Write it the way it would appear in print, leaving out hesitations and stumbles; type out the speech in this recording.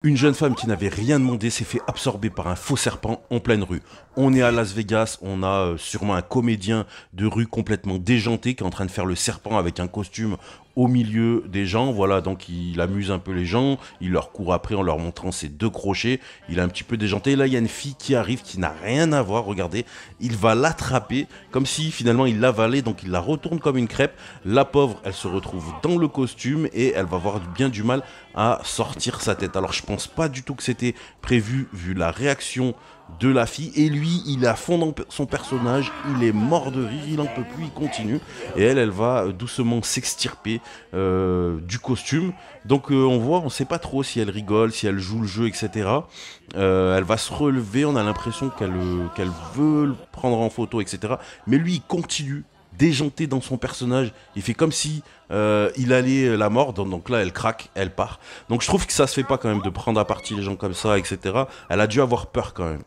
Une jeune femme qui n'avait rien demandé s'est fait absorber par un faux serpent en pleine rue. On est à Las Vegas, on a sûrement un comédien de rue complètement déjanté qui est en train de faire le serpent avec un costume au milieu des gens. Voilà, donc il amuse un peu les gens, il leur court après en leur montrant ses deux crochets. Il est un petit peu déjanté. Et là, il y a une fille qui arrive qui n'a rien à voir. Regardez, il va l'attraper comme si finalement il l'avalait, donc il la retourne comme une crêpe. La pauvre, elle se retrouve dans le costume et elle va avoir bien du mal à sortir sa tête. Alors je pense pas du tout que c'était prévu vu la réaction de la fille, et lui il est à fond dans son personnage, il est mort de rire, il en peut plus, il continue, et elle va doucement s'extirper du costume. Donc on voit, on sait pas trop si elle rigole, si elle joue le jeu, etc. Elle va se relever, on a l'impression qu'elle veut le prendre en photo, etc. Mais lui il continue déjanté dans son personnage. Il fait comme si il allait la mordre. Donc là, elle craque, elle part. Donc je trouve que ça se fait pas quand même de prendre à partie les gens comme ça, etc. Elle a dû avoir peur quand même.